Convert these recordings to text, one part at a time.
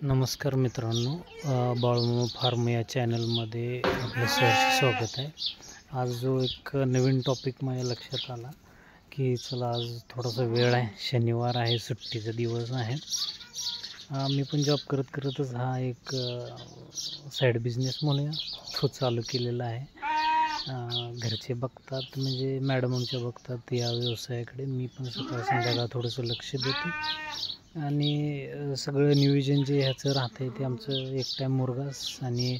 नमस्कार मित्रांनो, बाळूमामा फार्म या चॅनलमध्ये आपलं सहर्ष स्वागत आहे. आज जो एक नवीन टॉपिक माझ्या लक्षात आला की चला आज थोडासा वेळ आहे, शनिवार आहे, सुट्टीचा दिवस आहे. मी पण जॉब करतच हा एक साईड बिझनेस म्हणूया तो चालू केलेला आहे. घरचे बघतात, म्हणजे मॅडम आमच्या बघतात या व्यवसायाकडे. मी पण सकाळ संध्याकाळ थोडंसं लक्ष देतो आणि सगळं नियोजन जे ह्याचं राहतं आहे ते आमचं एक टाईम मुरघास आणि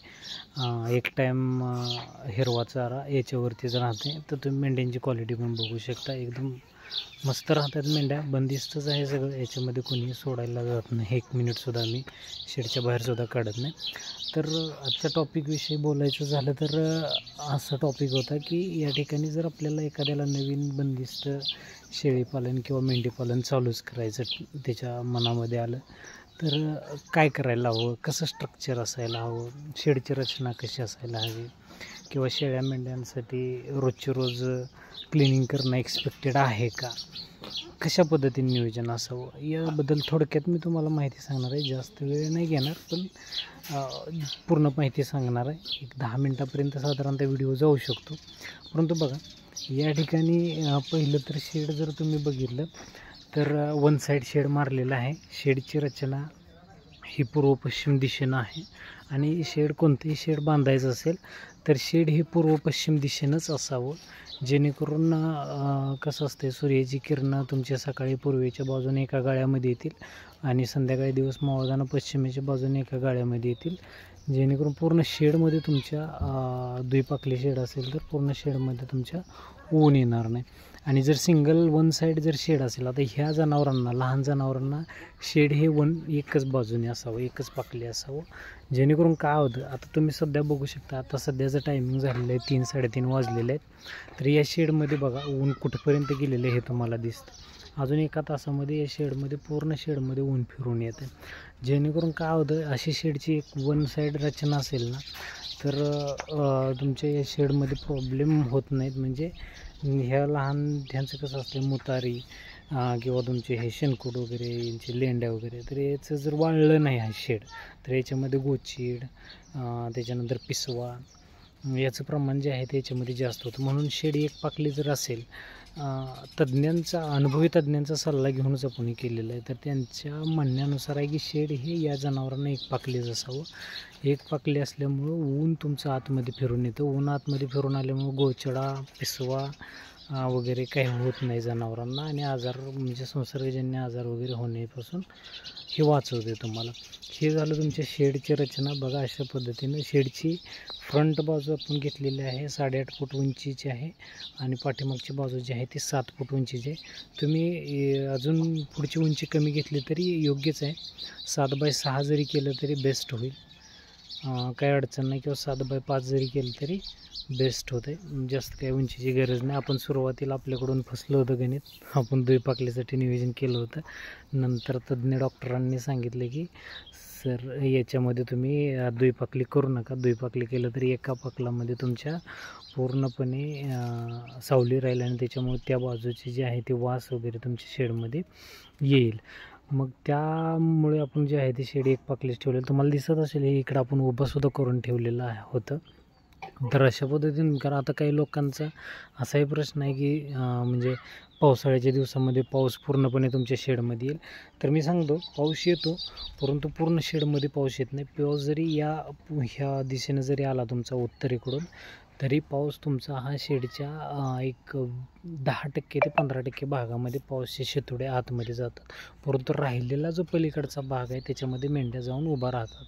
एक टाईम हिरवा चारा याच्यावरतीच राहते. तर तुम्ही मेंढ्यांची क्वालिटी पण बघू शकता, एकदम मस्त राहतात मेंढ्या. बंदिस्तच आहे सगळं, याच्यामध्ये कोणी सोडायला जात नाही, 1 मिनिटसुद्धा आम्ही शेडच्या बाहेरसुद्धा काढत नाही. तर आजच्या टॉपिकविषयी बोलायचं झालं तर असा टॉपिक होता की या ठिकाणी जर आपल्याला एखाद्याला नवीन बंदिस्त शेळीपालन किंवा मेंढीपालन चालूच करायचं त्याच्या मनामध्ये आलं तर काय करायला हवं, कसं स्ट्रक्चर असायला हवं, शेडची रचना कशी असायला हवी, किंवा शेळ्या मेंढ्यांसाठी रोजचे रोज क्लिनिंग करणं एक्सपेक्टेड आहे का, कशा पद्धतीने नियोजन असावं, याबद्दल थोडक्यात मी तुम्हाला माहिती सांगणार आहे. जास्त वेळ नाही घेणार, पण पूर्ण माहिती सांगणार आहे. एक 10 मिनटापर्यंत साधारणतः व्हिडिओ जाऊ शकतो. परंतु बघा, या ठिकाणी पहिलं तर शेड जर तुम्ही बघितलं तर वन साईड शेड मारलेला आहे. शेडची रचना ही पूर्व पश्चिम दिशेनं आहे आणि शेड कोणतेही शेड बांधायचं असेल तर शेड हे पूर्व पश्चिम दिशेनंच असावं, जेणेकरून कसं असते, सूर्याची किरणं तुमच्या सकाळी पूर्वेच्या बाजूने एका गाळ्यामध्ये येतील आणि संध्याकाळी दिवस मावळताना पश्चिमेच्या बाजूने एका गाळ्यामध्ये येतील, जेणेकरून पूर्ण शेडमध्ये तुमच्या द्विपाकली शेड असेल तर पूर्ण शेडमध्ये तुमच्या ऊन येणार नाही. आणि जर सिंगल वन साईड जर शेड असेल, आता ह्या जनावरांना, लहान जनावरांना शेड हे एकच बाजूने असावं, एकच पाकली असावं, जेणेकरून काय होतं, आता तुम्ही सध्या बघू शकता, आता सध्याचं टायमिंग झालेलं आहे 3-3:30 वाजलेले आहेत. तर या शेडमध्ये बघा ऊन कुठपर्यंत गेलेलं आहे हे तुम्हाला दिसतं. अजून एका तासामध्ये या शेडमध्ये पूर्ण शेडमध्ये ऊन फिरून येतं, जेणेकरून काय होतं, अशी शेडची एक वन साईड रचना असेल ना तर तुमच्या या शेडमध्ये प्रॉब्लेम होत नाहीत. म्हणजे ह्या लहान ह्यांचं कसं असतं, मुतारी किंवा तुमचे हे शेणकूट वगैरे, यांचे लेंड्या वगैरे, तर याचं जर वाळलं नाही हा शेड तर याच्यामध्ये गोचीड, त्याच्यानंतर पिसवा याचं प्रमाण जे आहे ते याच्यामध्ये जास्त होतं. म्हणून शेड एक पाकली जर असेल, अनुभवी तज्ज्ञांचा सल्ला घेऊनच आपण केलेलं आहे. तर त्यांच्या म्हणण्यानुसार आहे की शेड हे या जनावरांना एक पाकलीच असावं. एक पाकली असल्यामुळं ऊन तुमचं आतमध्ये फिरून येतं, ऊन आतमध्ये फिरून आल्यामुळं गोचडा, पिसवा वगैरे काही होत नाही जनावरांना आणि आजार, म्हणजे संसर्गजन्य आजार वगैरे होण्यापासून हे वाचवते तुम्हाला. हे झालं तुमच्या शेडची रचना. बघा अशा पद्धतीनं शेडची फ्रंट बाजू आपण घेतलेली आहे 8.5 फूट उंचीची आहे आणि पाठीमागची बाजू जी आहे ती 7 फूट उंचीची आहे. तुम्ही अजून पुढची उंची कमी घेतली तरी योग्यच आहे. 7x6 जरी केलं तरी बेस्ट होईल, काही अडचण नाही, किंवा 7x5 जरी केलं तरी बेस्ट होतं आहे. जास्त काही उंचीची गरज नाही. आपण सुरुवातीला आपल्याकडून फसलं होतं गणित, आपण द्विपाकलीसाठी नियोजन केलं होतं. नंतर तज्ज्ञ डॉक्टरांनी सांगितले की सर याच्यामध्ये तुम्ही द्विपाकली करू नका, द्विपाकली केलं तरी एका पाकलामध्ये तुमच्या पूर्णपणे सावली राहील आणि त्याच्यामुळे त्या बाजूची जी आहे ती वास वगैरे तुमच्या शेडमध्ये येईल. मग त्यामुळे आपण जे आहे ते शेड एक पाकलीच ठेवलेलं तुम्हाला दिसत असेल. हे इकडं आपण उभंसुद्धा करून ठेवलेलं होतं. तर अशा पद्धतीने, कारण आता काही लोकांचा असाही प्रश्न आहे की म्हणजे पावसाळ्याच्या दिवसामध्ये पाऊस पूर्णपणे तुमच्या शेडमध्ये येईल. तर मी सांगतो, पाऊस येतो परंतु पूर्ण शेडमध्ये पाऊस येत नाही. पाऊस जरी ह्या दिशेनं जरी आला तुमचा उत्तरेकडून, तरी पाऊस तुमचा हा शेडच्या एक 10% ते 15% भागामध्ये पाऊसचे शितोडे आतमध्ये जातात. परंतु राहिलेला जो पलीकडचा भाग आहे त्याच्यामध्ये मेंढ्या जाऊन उभा राहतात.